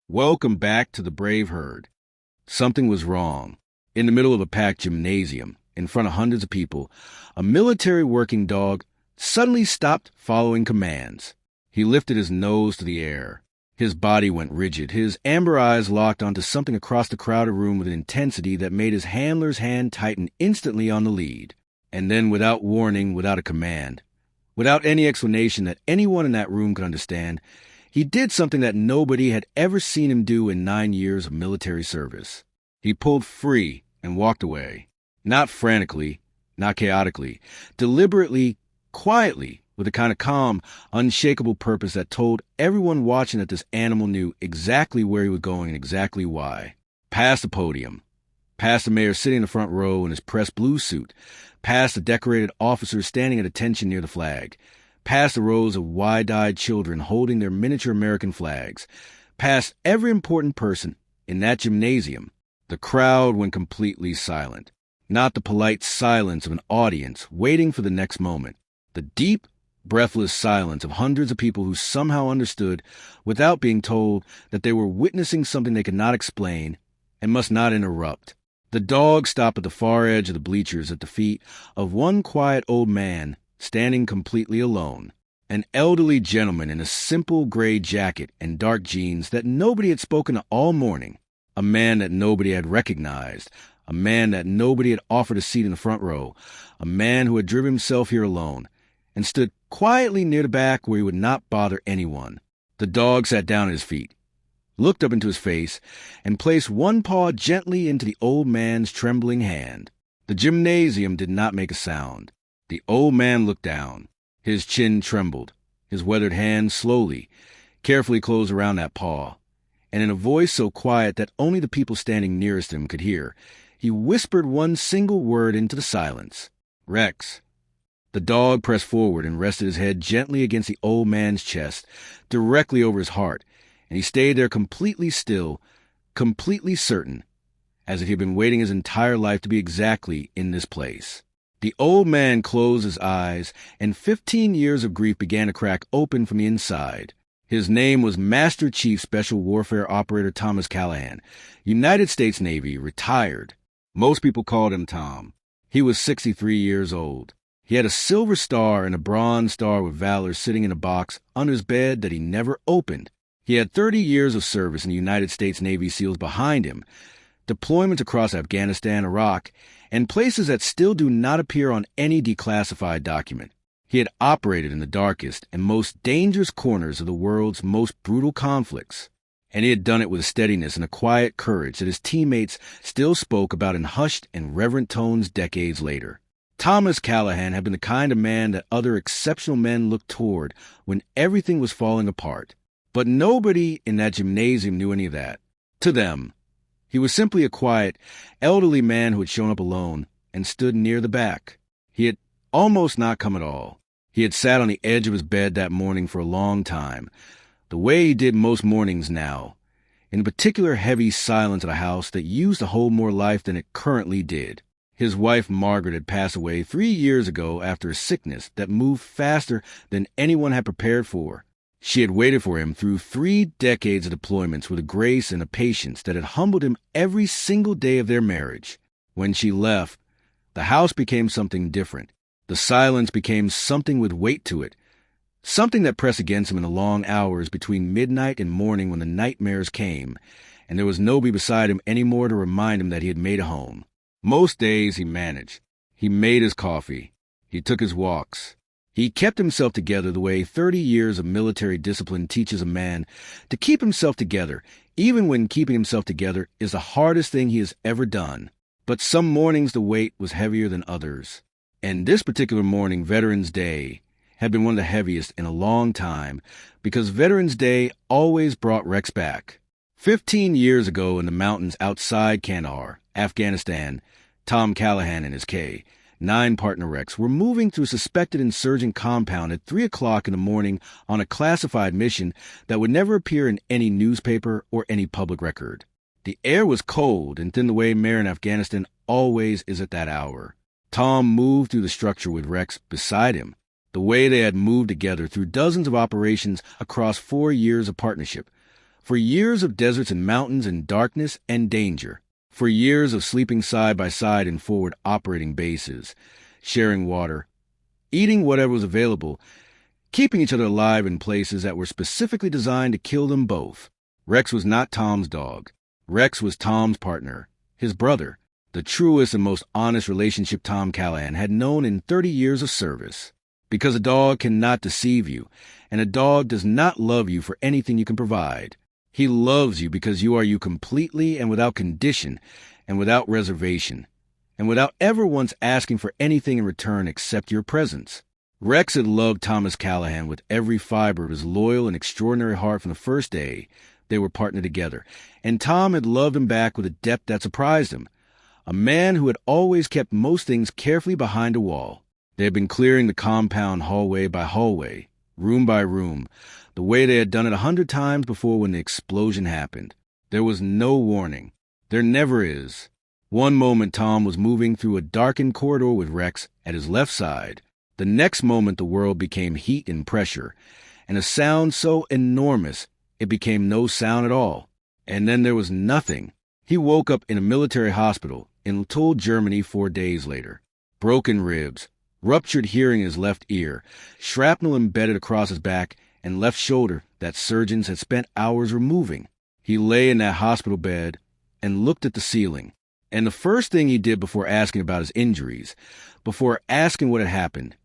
Welcome back to the Brave Herd. Something was wrong. In the middle of a packed gymnasium, in front of hundreds of people, a military working dog suddenly stopped following commands. He lifted his nose to the air. His body went rigid. His amber eyes locked onto something across the crowded room with an intensity that made his handler's hand tighten instantly on the lead. And then, without warning, without a command, without any explanation that anyone in that room could understand, he did something that nobody had ever seen him do in 9 years of military service. He pulled free and walked away. Not frantically, not chaotically, deliberately, quietly, with a kind of calm, unshakable purpose that told everyone watching that this animal knew exactly where he was going and exactly why. Past the podium, past the mayor sitting in the front row in his pressed blue suit, past the decorated officers standing at attention near the flag, past the rows of wide-eyed children holding their miniature American flags, past every important person in that gymnasium, the crowd went completely silent. Not the polite silence of an audience waiting for the next moment. The deep, breathless silence of hundreds of people who somehow understood, without being told, that they were witnessing something they could not explain and must not interrupt. The dog stopped at the far edge of the bleachers at the feet of one quiet old man standing completely alone, an elderly gentleman in a simple gray jacket and dark jeans that nobody had spoken to all morning, a man that nobody had recognized, a man that nobody had offered a seat in the front row, a man who had driven himself here alone, and stood quietly near the back where he would not bother anyone. The dog sat down at his feet, looked up into his face, and placed one paw gently into the old man's trembling hand. The gymnasium did not make a sound. The old man looked down. His chin trembled. His weathered hand slowly, carefully closed around that paw. And in a voice so quiet that only the people standing nearest him could hear, he whispered one single word into the silence. "Rex." The dog pressed forward and rested his head gently against the old man's chest, directly over his heart, and he stayed there completely still, completely certain, as if he had been waiting his entire life to be exactly in this place. The old man closed his eyes, and 15 years of grief began to crack open from the inside. His name was Master Chief Special Warfare Operator Thomas Callahan, United States Navy, retired. Most people called him Tom. He was 63 years old. He had a silver star and a bronze star with valor sitting in a box under his bed that he never opened. He had 30 years of service in the United States Navy SEALs behind him, deployments across Afghanistan, Iraq, and places that still do not appear on any declassified document. He had operated in the darkest and most dangerous corners of the world's most brutal conflicts, and he had done it with a steadiness and a quiet courage that his teammates still spoke about in hushed and reverent tones decades later. Thomas Callahan had been the kind of man that other exceptional men looked toward when everything was falling apart. But nobody in that gymnasium knew any of that. To them, he was simply a quiet, elderly man who had shown up alone and stood near the back. He had almost not come at all. He had sat on the edge of his bed that morning for a long time, the way he did most mornings now, in the particular heavy silence of a house that used to hold more life than it currently did. His wife Margaret had passed away 3 years ago after a sickness that moved faster than anyone had prepared for. She had waited for him through 3 decades of deployments with a grace and a patience that had humbled him every single day of their marriage. When she left, the house became something different. The silence became something with weight to it, something that pressed against him in the long hours between midnight and morning when the nightmares came, and there was nobody beside him anymore to remind him that he had made a home. Most days he managed. He made his coffee. He took his walks. He kept himself together the way 30 years of military discipline teaches a man to keep himself together, even when keeping himself together is the hardest thing he has ever done. But some mornings the weight was heavier than others. And this particular morning, Veterans Day, had been one of the heaviest in a long time because Veterans Day always brought Rex back. 15 years ago in the mountains outside Kandahar, Afghanistan, Tom Callahan and his K-9 partner Rex were moving through a suspected insurgent compound at 3 o'clock in the morning on a classified mission that would never appear in any newspaper or any public record. The air was cold and thin the way air in Afghanistan always is at that hour. Tom moved through the structure with Rex beside him, the way they had moved together through dozens of operations across 4 years of partnership, For years of deserts and mountains and darkness and danger. For years of sleeping side by side in forward operating bases, sharing water, eating whatever was available, keeping each other alive in places that were specifically designed to kill them both. Rex was not Tom's dog. Rex was Tom's partner, his brother, the truest and most honest relationship Tom Callahan had known in 30 years of service. Because a dog cannot deceive you, and a dog does not love you for anything you can provide. He loves you because you are you completely and without condition and without reservation, and without ever once asking for anything in return except your presence. Rex had loved Thomas Callahan with every fiber of his loyal and extraordinary heart from the first day they were partnered together, and Tom had loved him back with a depth that surprised him. A man who had always kept most things carefully behind a wall. They had been clearing the compound hallway by hallway, room by room, the way they had done it 100 times before when the explosion happened. There was no warning. There never is. One moment Tom was moving through a darkened corridor with Rex at his left side. The next moment the world became heat and pressure, and a sound so enormous it became no sound at all. And then there was nothing. He woke up in a military hospital in Tulle, Germany 4 days later. Broken ribs, ruptured hearing in his left ear, shrapnel embedded across his back and left shoulder that surgeons had spent hours removing. He lay in that hospital bed and looked at the ceiling. And the first thing he did before asking about his injuries, before asking what had happened,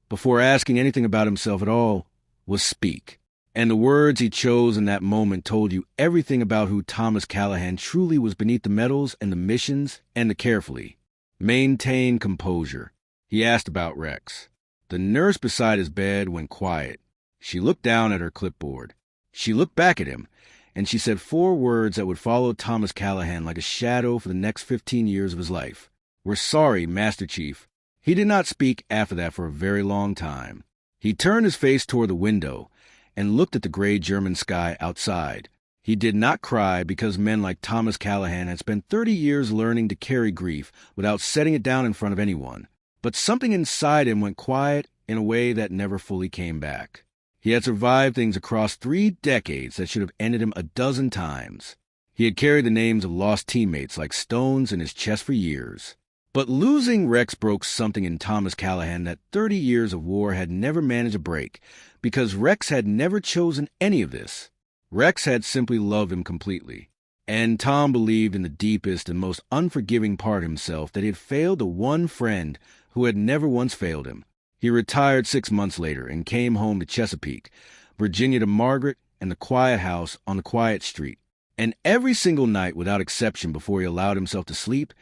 before asking anything about himself at all, was speak. And the words he chose in that moment told you everything about who Thomas Callahan truly was beneath the medals and the missions and the carefully. Maintain composure. He asked about Rex. The nurse beside his bed went quiet. She looked down at her clipboard. She looked back at him, and she said 4 words that would follow Thomas Callahan like a shadow for the next 15 years of his life. "We're sorry, Master Chief." He did not speak after that for a very long time. He turned his face toward the window and looked at the gray German sky outside. He did not cry because men like Thomas Callahan had spent 30 years learning to carry grief without setting it down in front of anyone. But something inside him went quiet in a way that never fully came back. He had survived things across 3 decades that should have ended him a dozen times. He had carried the names of lost teammates like stones in his chest for years. But losing Rex broke something in Thomas Callahan that 30 years of war had never managed to break, because Rex had never chosen any of this. Rex had simply loved him completely. And Tom believed in the deepest and most unforgiving part of himself that he had failed the one friend who had never once failed him. He retired 6 months later and came home to Chesapeake, Virginia, to Margaret and the quiet house on the quiet street. And every single night, without exception, before he allowed himself to sleep,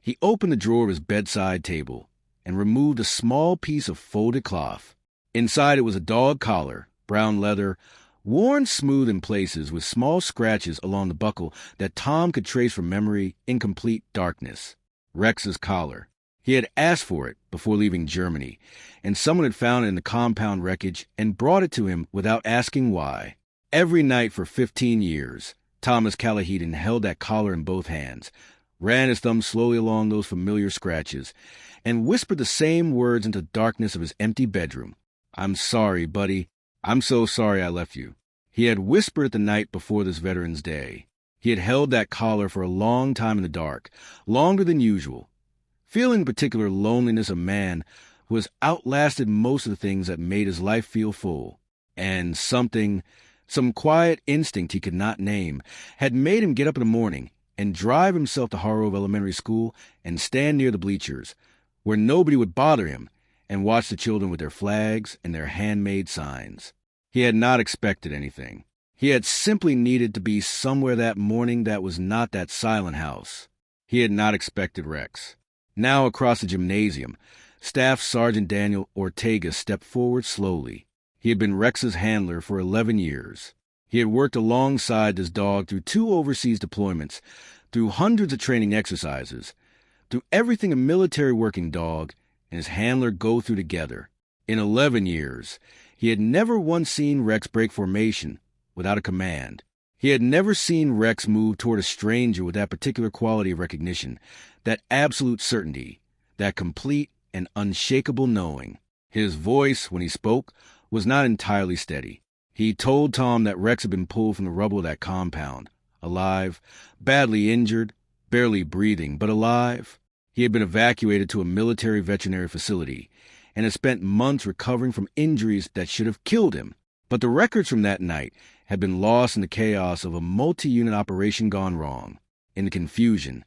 he opened the drawer of his bedside table and removed a small piece of folded cloth. Inside it was a dog collar, brown leather, worn smooth in places with small scratches along the buckle that Tom could trace from memory in complete darkness. Rex's collar. He had asked for it before leaving Germany, and someone had found it in the compound wreckage and brought it to him without asking why. Every night for 15 years, Thomas Callahan held that collar in both hands, ran his thumb slowly along those familiar scratches, and whispered the same words into the darkness of his empty bedroom. "I'm sorry, buddy. I'm so sorry I left you." He had whispered it the night before this Veterans Day. He had held that collar for a long time in the dark, longer than usual, feeling the particular loneliness of man who has outlasted most of the things that made his life feel full. And some quiet instinct he could not name, had made him get up in the morning and drive himself to Harrove Elementary School and stand near the bleachers, where nobody would bother him, and watch the children with their flags and their handmade signs. He had not expected anything. He had simply needed to be somewhere that morning that was not that silent house. He had not expected Rex. Now across the gymnasium, Staff Sergeant Daniel Ortega stepped forward slowly. He had been Rex's handler for 11 years. He had worked alongside this dog through 2 overseas deployments, through hundreds of training exercises, through everything a military working dog and his handler go through together. In 11 years, he had never once seen Rex break formation without a command. He had never seen Rex move toward a stranger with that particular quality of recognition, that absolute certainty, that complete and unshakable knowing. His voice, when he spoke, was not entirely steady. He told Tom that Rex had been pulled from the rubble of that compound, alive, badly injured, barely breathing, but alive. He had been evacuated to a military veterinary facility and had spent months recovering from injuries that should have killed him. But the records from that night had been lost in the chaos of a multi-unit operation gone wrong. In the confusion,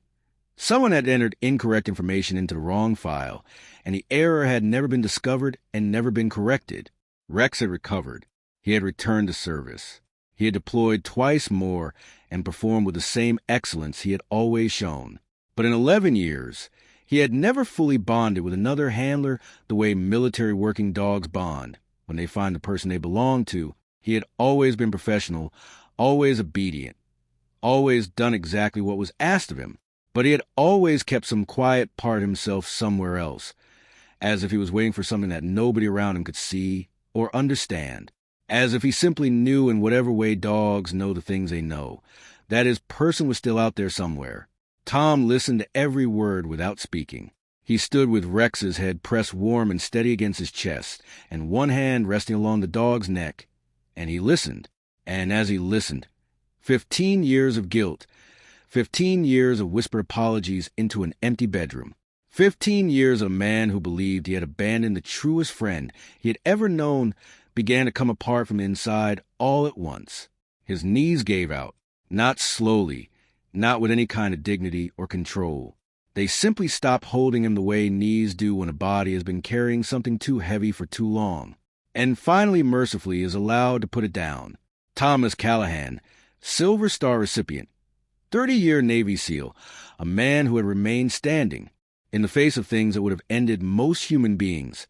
someone had entered incorrect information into the wrong file, and the error had never been discovered and never been corrected. Rex had recovered. He had returned to service. He had deployed twice more and performed with the same excellence he had always shown. But in 11 years, he had never fully bonded with another handler the way military working dogs bond. When they find the person they belong to, he had always been professional, always obedient, always done exactly what was asked of him. But he had always kept some quiet part of himself somewhere else, as if he was waiting for something that nobody around him could see or understand, as if he simply knew in whatever way dogs know the things they know, that his person was still out there somewhere. Tom listened to every word without speaking. He stood with Rex's head pressed warm and steady against his chest, and one hand resting along the dog's neck. And he listened. And as he listened, 15 years of guilt, 15 years of whispered apologies into an empty bedroom, 15 years of a man who believed he had abandoned the truest friend he had ever known began to come apart from the inside all at once. His knees gave out, not slowly, not with any kind of dignity or control. They simply stopped holding him the way knees do when a body has been carrying something too heavy for too long, and finally mercifully is allowed to put it down. Thomas Callahan, Silver Star recipient, 30-year Navy SEAL, a man who had remained standing in the face of things that would have ended most human beings,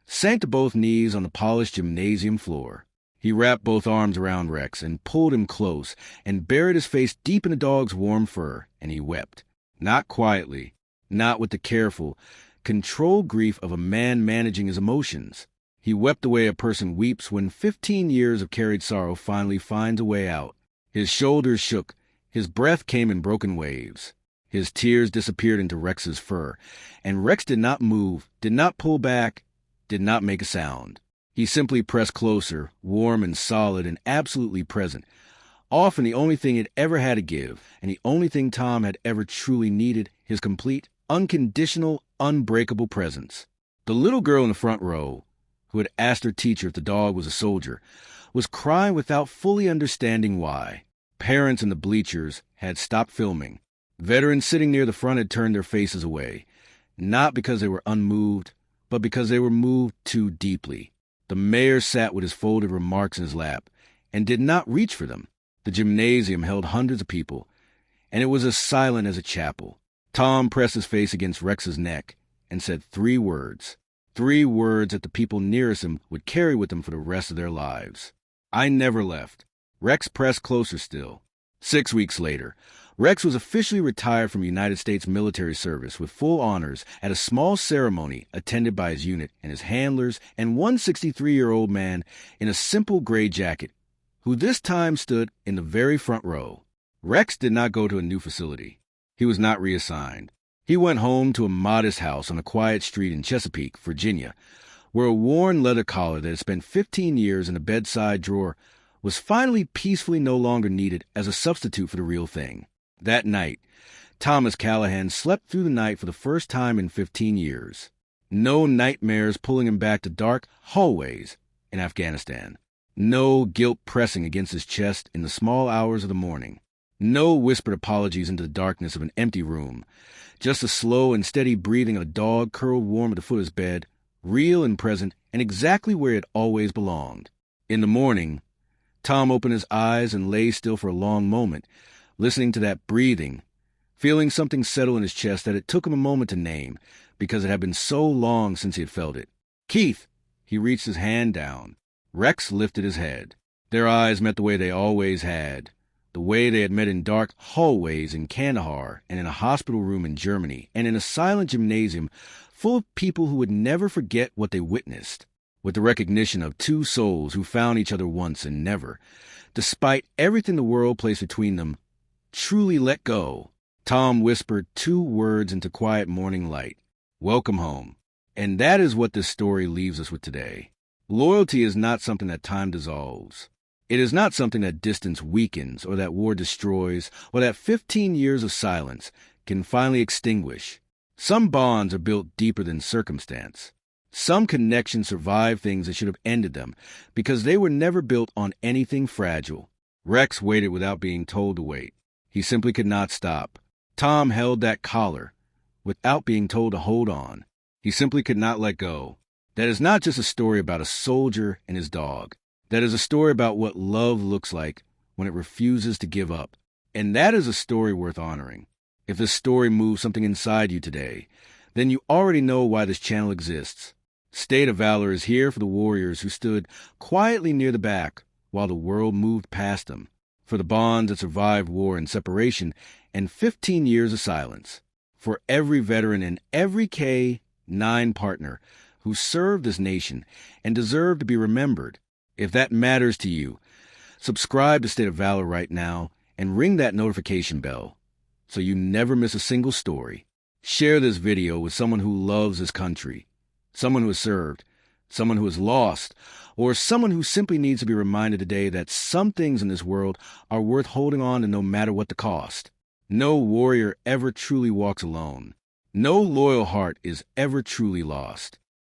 sank to both knees on the polished gymnasium floor. He wrapped both arms around Rex and pulled him close and buried his face deep in the dog's warm fur, and he wept. Not quietly, not with the careful, controlled grief of a man managing his emotions. He wept the way a person weeps when 15 years of carried sorrow finally finds a way out. His shoulders shook. His breath came in broken waves. His tears disappeared into Rex's fur, and Rex did not move, did not pull back, did not make a sound. He simply pressed closer, warm and solid and absolutely present. Often the only thing it ever had to give, and the only thing Tom had ever truly needed, his complete, unconditional, unbreakable presence. The little girl in the front row, who had asked her teacher if the dog was a soldier, was crying without fully understanding why. Parents in the bleachers had stopped filming. Veterans sitting near the front had turned their faces away, not because they were unmoved, but because they were moved too deeply. The mayor sat with his folded remarks in his lap and did not reach for them. The gymnasium held hundreds of people, and it was as silent as a chapel. Tom pressed his face against Rex's neck and said 3 words. 3 words that the people nearest him would carry with them for the rest of their lives. I never left. Rex pressed closer still. 6 weeks later, Rex was officially retired from United States military service with full honors at a small ceremony attended by his unit and his handlers and one 63-year-old man in a simple gray jacket, who this time stood in the very front row. Rex did not go to a new facility. He was not reassigned. He went home to a modest house on a quiet street in Chesapeake, Virginia, where a worn leather collar that had spent 15 years in a bedside drawer was finally peacefully no longer needed as a substitute for the real thing. That night, Thomas Callahan slept through the night for the first time in 15 years. No nightmares pulling him back to dark hallways in Afghanistan. No guilt pressing against his chest in the small hours of the morning. No whispered apologies into the darkness of an empty room. Just the slow and steady breathing of a dog curled warm at the foot of his bed, real and present and exactly where it always belonged. In the morning, Tom opened his eyes and lay still for a long moment, listening to that breathing, feeling something settle in his chest that it took him a moment to name, because it had been so long since he had felt it. Keith! He reached his hand down. Rex lifted his head. Their eyes met the way they always had, the way they had met in dark hallways in Kandahar and in a hospital room in Germany and in a silent gymnasium full of people who would never forget what they witnessed, with the recognition of 2 souls who found each other once and never, despite everything the world placed between them, truly let go. Tom whispered 2 words into quiet morning light. Welcome home. And that is what this story leaves us with today. Loyalty is not something that time dissolves. It is not something that distance weakens or that war destroys or that 15 years of silence can finally extinguish. Some bonds are built deeper than circumstance. Some connections survive things that should have ended them because they were never built on anything fragile. Rex waited without being told to wait. He simply could not stop. Tom held that collar without being told to hold on. He simply could not let go. That is not just a story about a soldier and his dog. That is a story about what love looks like when it refuses to give up. And that is a story worth honoring. If this story moves something inside you today, then you already know why this channel exists. State of Valor is here for the warriors who stood quietly near the back while the world moved past them, for the bonds that survived war and separation and 15 years of silence, for every veteran and every K-9 partner who served this nation and deserved to be remembered. If that matters to you, subscribe to State of Valor right now and ring that notification bell so you never miss a single story. Share this video with someone who loves his country, someone who has served, someone who has lost, or someone who simply needs to be reminded today that some things in this world are worth holding on to no matter what the cost. No warrior ever truly walks alone. No loyal heart is ever truly lost.